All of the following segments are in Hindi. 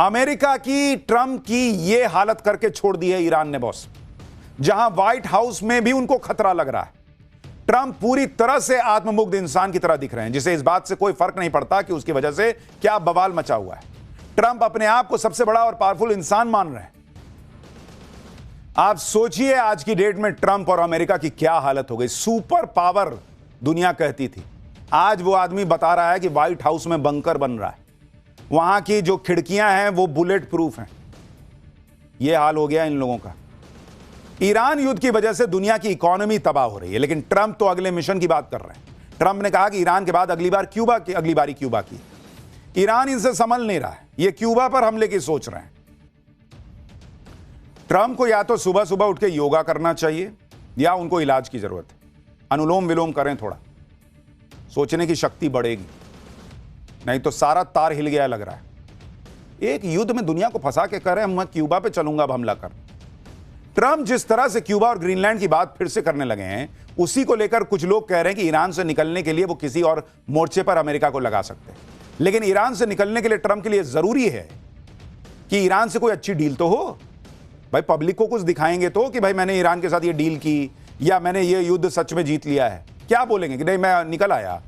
अमेरिका की ट्रंप की यह हालत करके छोड़ दी है ईरान ने बॉस, जहां व्हाइट हाउस में भी उनको खतरा लग रहा है। ट्रंप पूरी तरह से आत्ममुग्ध इंसान की तरह दिख रहे हैं, जिसे इस बात से कोई फर्क नहीं पड़ता कि उसकी वजह से क्या बवाल मचा हुआ है। ट्रंप अपने आप को सबसे बड़ा और पावरफुल इंसान मान रहे हैं। आप सोचिए आज की डेट में ट्रंप और अमेरिका की क्या हालत हो गई। सुपर पावर दुनिया कहती थी, आज वो आदमी बता रहा है कि व्हाइट हाउस में बंकर बन रहा है, वहां की जो खिड़कियां हैं वो बुलेट प्रूफ हैं। ये हाल हो गया इन लोगों का। ईरान युद्ध की वजह से दुनिया की इकोनॉमी तबाह हो रही है, लेकिन ट्रंप तो अगले मिशन की बात कर रहे हैं। ट्रंप ने कहा कि ईरान के बाद अगली बारी क्यूबा की। ईरान इनसे संभल नहीं रहा है, ये क्यूबा पर हमले की सोच रहे हैं। ट्रंप को या तो सुबह सुबह उठ के योगा करना चाहिए या उनको इलाज की जरूरत है। अनुलोम विलोम करें, थोड़ा सोचने की शक्ति बढ़ेगी, नहीं तो सारा तार हिल गया लग रहा है। एक युद्ध में दुनिया को फंसा के कह रहे हैं मैं क्यूबा पे चलूंगा अब हमला कर। ट्रंप जिस तरह से क्यूबा और ग्रीनलैंड की बात फिर से करने लगे हैं, उसी को लेकर कुछ लोग कह रहे हैं कि ईरान से निकलने के लिए वो किसी और मोर्चे पर अमेरिका को लगा सकते हैं। लेकिन ईरान से निकलने के लिए ट्रंप के लिए जरूरी है कि ईरान से कोई अच्छी डील तो हो। भाई पब्लिक को कुछ दिखाएंगे तो कि भाई मैंने ईरान के साथ ये डील की या मैंने ये युद्ध सच में जीत लिया है। क्या बोलेंगे कि नहीं मैं निकल आया।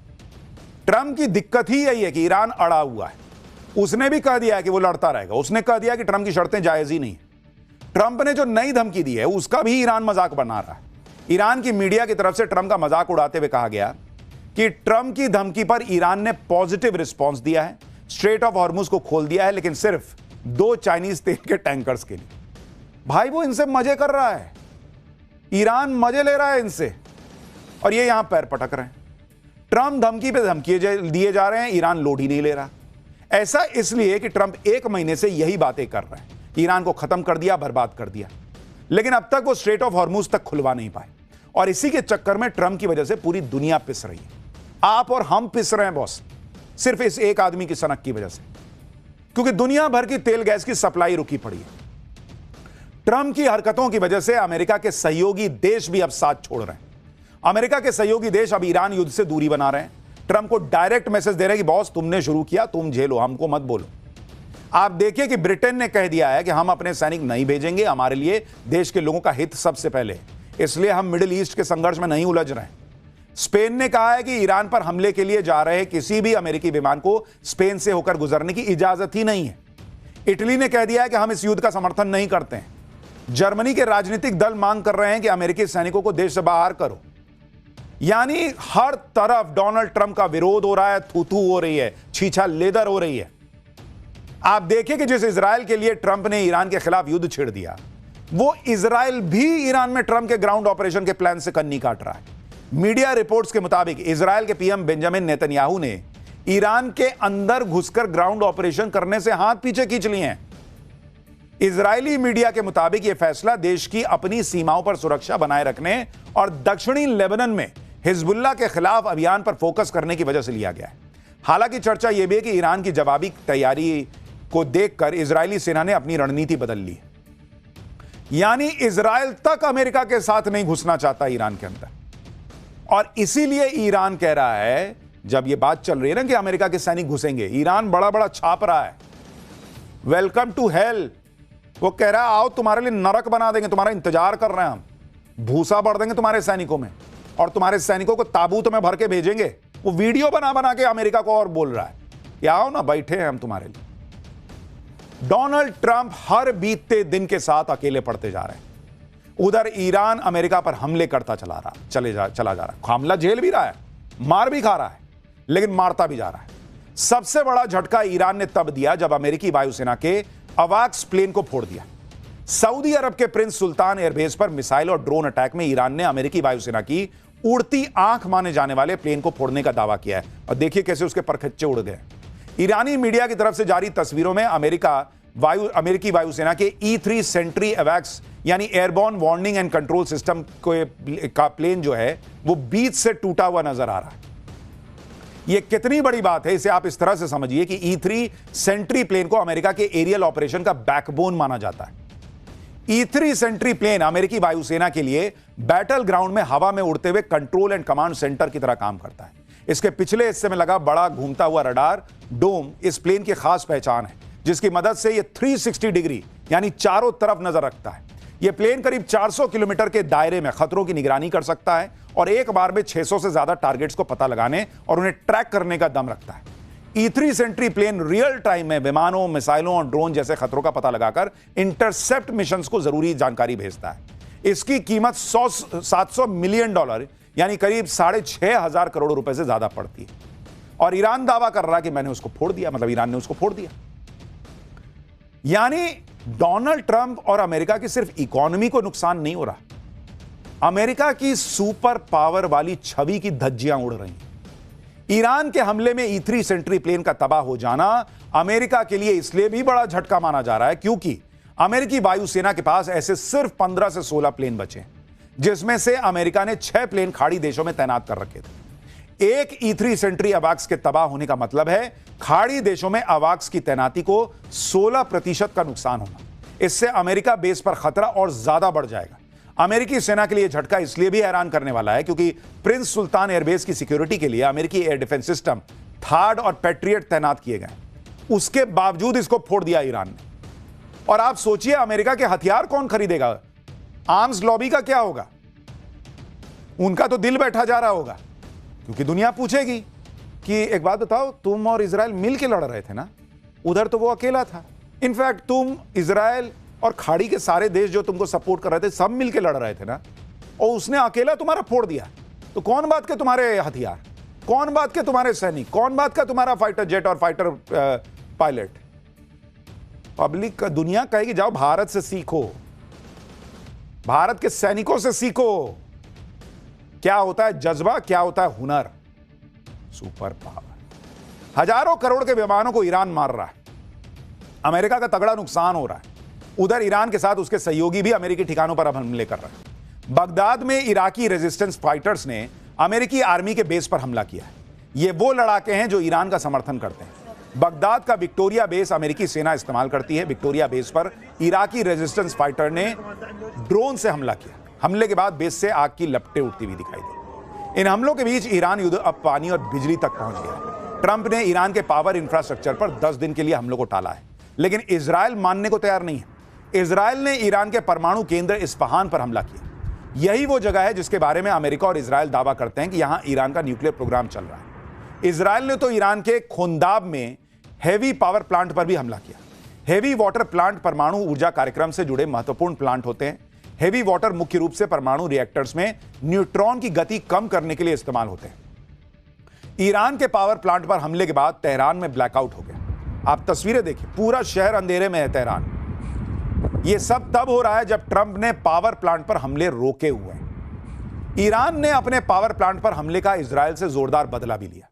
ट्रंप की दिक्कत ही यही है कि ईरान अड़ा हुआ है। उसने भी कह दिया है कि वो लड़ता रहेगा। उसने कह दिया कि ट्रंप की शर्तें जायज ही नहीं है। ट्रंप ने जो नई धमकी दी है उसका भी ईरान मजाक बना रहा है। ईरान की मीडिया की तरफ से ट्रंप का मजाक उड़ाते हुए कहा गया कि ट्रंप की धमकी पर ईरान ने पॉजिटिव रिस्पॉन्स दिया है, स्ट्रेट ऑफ हॉर्मुज को खोल दिया है, लेकिन सिर्फ 2 चाइनीज तेल के टैंकर्स के लिए। भाई वो इनसे मजे कर रहा है, ईरान मजे ले रहा है इनसे, और ये यहां पैर पटक रहे हैं। ट्रंप धमकी पे धमकी दिए जा रहे हैं, ईरान लोड ही नहीं ले रहा। ऐसा इसलिए कि ट्रंप 1 महीने से यही बातें कर रहे हैं, ईरान को खत्म कर दिया, बर्बाद कर दिया, लेकिन अब तक वो स्ट्रेट ऑफ हॉर्मुज तक खुलवा नहीं पाए। और इसी के चक्कर में ट्रंप की वजह से पूरी दुनिया पिस रही है। आप और हम पिस रहे हैं बॉस, सिर्फ इस एक आदमी की सनक की वजह से, क्योंकि दुनिया भर की तेल गैस की सप्लाई रुकी पड़ी है। ट्रंप की हरकतों की वजह से अमेरिका के सहयोगी देश भी अब साथ छोड़ रहे हैं। अमेरिका के सहयोगी देश अब ईरान युद्ध से दूरी बना रहे हैं। ट्रंप को डायरेक्ट मैसेज दे रहे हैं कि बॉस तुमने शुरू किया, तुम झेलो, हमको मत बोलो। आप देखिए कि ब्रिटेन ने कह दिया है कि हम अपने सैनिक नहीं भेजेंगे, हमारे लिए देश के लोगों का हित सबसे पहले, इसलिए हम मिडिल ईस्ट के संघर्ष में नहीं उलझ रहे हैं। स्पेन ने कहा है कि ईरान पर हमले के लिए जा रहे किसी भी अमेरिकी विमान को स्पेन से होकर गुजरने की इजाजत ही नहीं है। इटली ने कह दिया है कि हम इस युद्ध का समर्थन नहीं करते हैं। जर्मनी के राजनीतिक दल मांग कर रहे हैं कि अमेरिकी सैनिकों को देश से बाहर करो। यानी हर तरफ डोनाल्ड ट्रंप का विरोध हो रहा है, थू-थू हो रही है, छीछा लेदर हो रही है। आप देखिए कि जिस इजराइल के लिए ट्रंप ने ईरान के खिलाफ युद्ध छेड़ दिया, वो इजराइल भी ईरान में ट्रंप के ग्राउंड ऑपरेशन के प्लान से कन्नी काट रहा है। मीडिया रिपोर्ट्स के मुताबिक इजराइल के पीएम बेंजामिन नेतन्याहू ने ईरान के अंदर घुसकर ग्राउंड ऑपरेशन करने से हाथ पीछे खींच लिए हैं। इजरायली मीडिया के मुताबिक यह फैसला देश की अपनी सीमाओं पर सुरक्षा बनाए रखने और दक्षिणी लेबनान में हिजबुल्लाह के खिलाफ अभियान पर फोकस करने की वजह से लिया गया है। हालांकि चर्चा यह भी है कि ईरान की जवाबी तैयारी को देखकर इजरायली सेना ने अपनी रणनीति बदल ली। यानी इजराइल तक अमेरिका के साथ नहीं घुसना चाहता ईरान के अंदर, और इसीलिए ईरान कह रहा है, जब यह बात चल रही है ना कि अमेरिका के सैनिक घुसेंगे, ईरान बड़ा बड़ा छाप रहा है, वेलकम टू हेल। वो कह रहा है आओ तुम्हारे लिए नरक बना देंगे, तुम्हारा इंतजार कर रहे हैं हम, भूसा भर देंगे तुम्हारे सैनिकों में और तुम्हारे सैनिकों को ताबूत में भर के भेजेंगे। वो वीडियो बना बना के अमेरिका को और बोल रहा है कि आओ ना, बैठे हैं हम तुम्हारे लिए। डोनाल्ड ट्रंप हर बीतते दिन के साथ अकेले पड़ते जा रहे हैं। उधर ईरान अमेरिका पर हमले करता चला जा रहा है, हमला झेल भी रहा है, मार भी खा रहा है, लेकिन मारता भी जा रहा है। सबसे बड़ा झटका ईरान ने तब दिया जब अमेरिकी वायुसेना के अवाक्स प्लेन को फोड़ दिया। सऊदी अरब के प्रिंस सुल्तान एयरबेस पर मिसाइल और ड्रोन अटैक में ईरान ने अमेरिकी वायुसेना की उड़ती आंख माने जाने वाले प्लेन को फोड़ने का दावा किया है, और देखिए कैसे उसके परखच्चे उड़ गए। ईरानी मीडिया की तरफ से जारी तस्वीरों में अमेरिकी वायुसेना के E-3 सेंट्री एवैक्स यानी airborne warning and control system का प्लेन जो है वो बीच से टूटा हुआ नजर आ रहा है। यह कितनी बड़ी बात है, इसे आप इस तरह से समझिए कि E-3 सेंट्री प्लेन को अमेरिका के एरियल ऑपरेशन का बैकबोन माना जाता है। E-3 सेंट्री प्लेन अमेरिकी वायुसेना के लिए बैटल ग्राउंड में हवा में उड़ते हुए कंट्रोल एंड कमांड सेंटर की तरह काम करता है। इसके पिछले हिस्से में लगा बड़ा घूमता हुआ रडार डोम इस प्लेन की खास पहचान है, जिसकी मदद से यह 360 डिग्री यानी चारों तरफ नजर रखता है। यह प्लेन करीब 400 किलोमीटर के दायरे में खतरों की निगरानी कर सकता है और एक बार में 600 से ज्यादा टारगेट्स को पता लगाने और उन्हें ट्रैक करने का दम रखता है। E3 Sentry plane real time में विमानों, मिसाइलों और ड्रोन जैसे खतरों का पता लगाकर इंटरसेप्ट मिशंस को जरूरी जानकारी भेजता है। इसकी कीमत $700 मिलियन यानी करीब 6,500 करोड़ रुपए से ज्यादा पड़ती है। और ईरान दावा कर रहा है कि मैंने उसको फोड़ दिया, मतलब ईरान ने उसको फोड़ दिया। यानी डोनाल्ड ट्रंप और अमेरिका की सिर्फ इकोनॉमी को नुकसान नहीं हो रहा, अमेरिका की सुपर पावर वाली छवि की धज्जियां उड़ रही हैं। ईरान के हमले में E3 सेंट्री प्लेन का तबाह हो जाना अमेरिका के लिए इसलिए भी बड़ा झटका माना जा रहा है क्योंकि अमेरिकी वायुसेना के पास ऐसे सिर्फ 15 से 16 प्लेन बचे हैं, जिसमें से अमेरिका ने 6 प्लेन खाड़ी देशों में तैनात कर रखे थे। एक E3 सेंट्री अवाक्स के तबाह होने का मतलब है खाड़ी देशों में अवाक्स की तैनाती को 16% का नुकसान होना। इससे अमेरिका बेस पर खतरा और ज्यादा बढ़ जाएगा। अमेरिकी सेना के लिए झटका इसलिए भी हैरान करने वाला है क्योंकि प्रिंस सुल्तान एयरबेस की सिक्योरिटी के लिए अमेरिकी एयर डिफेंस सिस्टम थार्ड और पैट्रियट तैनात किए गए। उसके बावजूद इसको फोड़ दिया ईरान ने। और आप सोचिए अमेरिका के हथियार कौन खरीदेगा? आर्म्स लॉबी का क्या होगा? उनका तो दिल बैठा जा रहा होगा क्योंकि दुनिया पूछेगी कि एक बात बताओ, तुम और इजराइल मिल के लड़ रहे थे ना, उधर तो वो अकेला था। इनफैक्ट तुम, इजराइल और खाड़ी के सारे देश जो तुमको सपोर्ट कर रहे थे सब मिल के लड़ रहे थे ना, और उसने अकेला तुम्हारा फोड़ दिया। तो कौन बात के तुम्हारे हथियार, कौन बात के तुम्हारे सैनिक, कौन बात का तुम्हारा फाइटर जेट और फाइटर पायलट? पब्लिक का दुनिया कहेगी जाओ भारत से सीखो, भारत के सैनिकों से सीखो क्या होता है जज्बा, क्या होता है हुनर। Super power. हजारों करोड़ के विमानों को ईरान मार रहा है, अमेरिका का तगड़ा नुकसान हो रहा है। उधर ईरान के साथ उसके सहयोगी भी अमेरिकी ठिकानों पर अब हमले कर रहे हैं। बगदाद में इराकी रेजिस्टेंस फाइटर्स ने अमेरिकी आर्मी के बेस पर हमला किया है। ये वो लड़ाके हैं जो ईरान का समर्थन करते हैं। बगदाद का विक्टोरिया बेस अमेरिकी सेना इस्तेमाल करती है। विक्टोरिया बेस पर इराकी रेजिस्टेंस फाइटर ने ड्रोन से हमला किया। हमले के बाद बेस से आग की लपटें उठती हुई दिखाई दी। इन हमलों के बीच ईरान युद्ध अब पानी और बिजली तक पहुंच गया है। ट्रंप ने ईरान के पावर इंफ्रास्ट्रक्चर पर 10 दिन के लिए हमलों को टाला है, लेकिन इजराइल मानने को तैयार नहीं है। इजराइल ने ईरान के परमाणु केंद्र इस्फहान पर हमला किया। यही वो जगह है जिसके बारे में अमेरिका और इजराइल दावा करते हैं कि यहां ईरान का न्यूक्लियर प्रोग्राम चल रहा है। इजराइल ने तो ईरान के खोंदाब में हेवी पावर प्लांट पर भी हमला किया। हेवी वाटर प्लांट परमाणु ऊर्जा कार्यक्रम से जुड़े महत्वपूर्ण प्लांट होते हैं। हेवी वाटर मुख्य रूप से परमाणु रिएक्टर्स में न्यूट्रॉन की गति कम करने के लिए इस्तेमाल होते हैं। ईरान के पावर प्लांट पर हमले के बाद तेहरान में ब्लैकआउट हो गया। आप तस्वीरें देखिए, पूरा शहर अंधेरे में है तेहरान। यह सब तब हो रहा है जब ट्रंप ने पावर प्लांट पर हमले रोके हुए हैं। ईरान ने अपने पावर प्लांट पर हमले का इजराइल से जोरदार बदला भी लिया।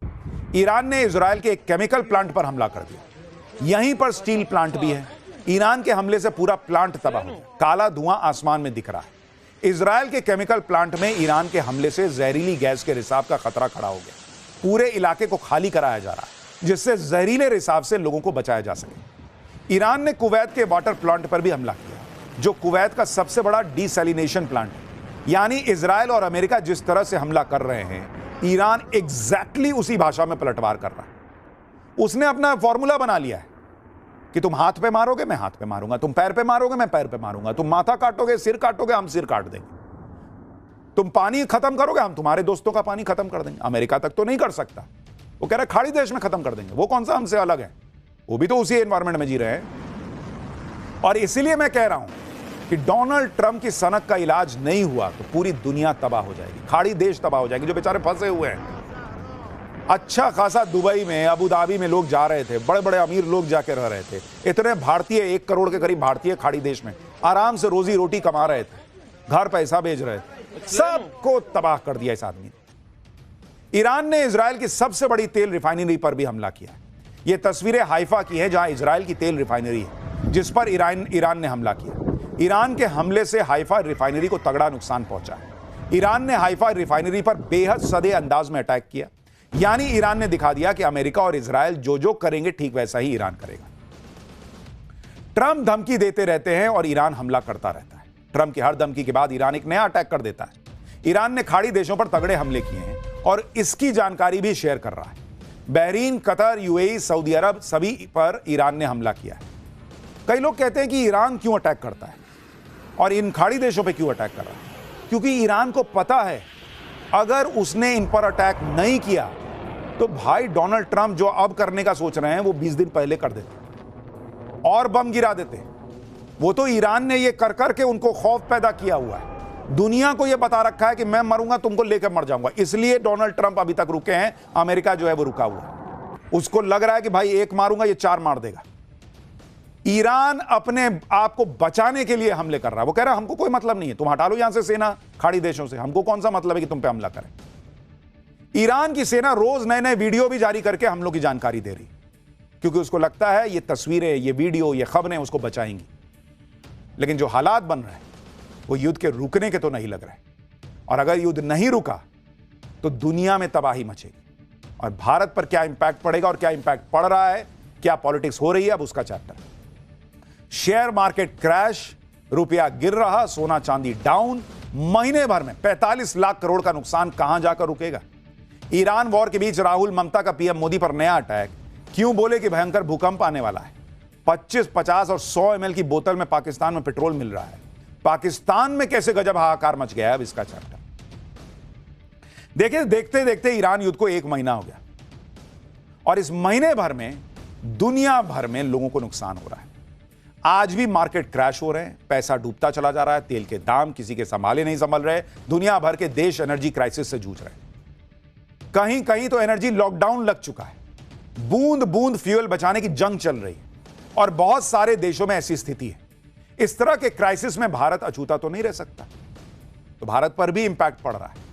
ईरान ने इजराइल के एक केमिकल प्लांट पर हमला कर दिया। यहीं पर स्टील प्लांट भी है। ईरान के हमले से पूरा प्लांट तबाह हो गया। काला धुआं आसमान में दिख रहा है। इजराइल के केमिकल प्लांट में ईरान के हमले से जहरीली गैस के रिसाव का खतरा खड़ा हो गया। पूरे इलाके को खाली कराया जा रहा है जिससे जहरीले रिसाव से लोगों को बचाया जा सके। ईरान ने कुवैत के वाटर प्लांट पर भी हमला किया, जो कुवैत का सबसे बड़ा डिसैलिनेशन प्लांट है। यानी इजराइल और अमेरिका जिस तरह से हमला कर रहे हैं, ईरान एग्जैक्टली उसी भाषा में पलटवार कर रहा है। उसने अपना फॉर्मूला बना लिया है कि तुम हाथ पे मारोगे, मैं हाथ पे मारूंगा, तुम पैर पे मारोगे, मैं पैर पे मारूंगा, तुम माथा काटोगे, सिर काटोगे, हम सिर काट देंगे, तुम पानी खत्म करोगे, हम तुम्हारे दोस्तों का पानी खत्म कर देंगे। अमेरिका तक तो नहीं कर सकता, वो कह रहा है खाड़ी देश में खत्म कर देंगे। वो कौन सा हमसे अलग है? वो भी तो उसी एनवायरमेंट में जी रहे हैं। और इसीलिए मैं कह रहा हूं कि डोनाल्ड ट्रंप की सनक का इलाज नहीं हुआ तो पूरी दुनिया तबाह हो जाएगी, खाड़ी देश तबाह हो जाएगी जो बेचारे फंसे हुए हैं। अच्छा खासा दुबई में, अबू धाबी में लोग जा रहे थे, बड़े बड़े अमीर लोग जाके रह रहे थे। इतने भारतीय, 1 करोड़ के करीब भारतीय खाड़ी देश में आराम से रोजी रोटी कमा रहे थे, घर पैसा भेज रहे थे। सबको तबाह कर दिया इस आदमी ने। ईरान ने इजराइल की सबसे बड़ी तेल रिफाइनरी पर भी हमला किया। यह तस्वीरें हाइफा की है जहां इजराइल की तेल रिफाइनरी है जिस पर ईरान ने हमला किया। ईरान के हमले से हाइफा रिफाइनरी को तगड़ा नुकसान पहुंचा है। ईरान ने हाइफा रिफाइनरी पर बेहद सधे अंदाज में अटैक किया। यानी ईरान ने दिखा दिया कि अमेरिका और इजराइल जो जो करेंगे ठीक वैसा ही ईरान करेगा। ट्रंप धमकी देते रहते हैं और ईरान हमला करता रहता है। ट्रंप की हर धमकी के बाद ईरान एक नया अटैक कर देता है। ईरान ने खाड़ी देशों पर तगड़े हमले किए हैं और इसकी जानकारी भी शेयर कर रहा है। बहरीन, कतर, यूएई, सऊदी अरब, सभी पर ईरान ने हमला किया है। कई लोग कहते हैं कि ईरान क्यों अटैक करता है और इन खाड़ी देशों पे क्यों अटैक कर रहा है, क्योंकि ईरान को पता है अगर उसने इन पर अटैक नहीं किया तो भाई डोनाल्ड ट्रंप जो अब करने का सोच रहे हैं वो 20 दिन पहले कर देते और बम गिरा देते। वो तो ईरान ने ये कर करके उनको खौफ पैदा किया हुआ है, दुनिया को ये बता रखा है कि मैं मरूंगा तुमको लेकर मर जाऊंगा, इसलिए डोनाल्ड ट्रंप अभी तक रुके हैं। अमेरिका जो है वो रुका हुआ है, उसको लग रहा है कि भाई एक मारूंगा ये 4 मार देगा। ईरान अपने आप को बचाने के लिए हमले कर रहा है। वो कह रहा है हमको कोई मतलब नहीं है, तुम हटा लो यहां से सेना खाड़ी देशों से, हमको कौन सा मतलब है कि तुम पे हमला करें। ईरान की सेना रोज नए नए वीडियो भी जारी करके हमलों की जानकारी दे रही, क्योंकि उसको लगता है ये तस्वीरें, ये वीडियो, ये खबरें उसको बचाएंगी। लेकिन जो हालात बन रहे हैं वो युद्ध के रुकने के तो नहीं लग रहे, और अगर युद्ध नहीं रुका तो दुनिया में तबाही मचेगी और भारत पर क्या इंपैक्ट पड़ेगा और क्या इंपैक्ट पड़ रहा है, क्या पॉलिटिक्स हो रही है, अब उसका चैप्टर। शेयर मार्केट क्रैश, रुपया गिर रहा, सोना चांदी डाउन, महीने भर में 45 लाख करोड़ का नुकसान कहां जाकर रुकेगा। ईरान वॉर के बीच राहुल ममता का पीएम मोदी पर नया अटैक, क्यों बोले कि भयंकर भूकंप आने वाला है। 25, 50 और 100 ml की बोतल में पाकिस्तान में पेट्रोल मिल रहा है, पाकिस्तान में कैसे गजब हाहाकार मच गया है, अब इसका चैप्टर देखिए। देखते देखते ईरान युद्ध को 1 महीना हो गया और इस महीने भर में दुनिया भर में लोगों को नुकसान हो रहा है। आज भी मार्केट क्रैश हो रहे हैं, पैसा डूबता चला जा रहा है, तेल के दाम किसी के संभाले नहीं संभल रहे, दुनिया भर के देश एनर्जी क्राइसिस से जूझ रहे हैं। कहीं कहीं तो एनर्जी लॉकडाउन लग चुका है, बूंद बूंद फ्यूल बचाने की जंग चल रही है और बहुत सारे देशों में ऐसी स्थिति है। इस तरह के क्राइसिस में भारत अछूता तो नहीं रह सकता, तो भारत पर भी इंपैक्ट पड़ रहा है।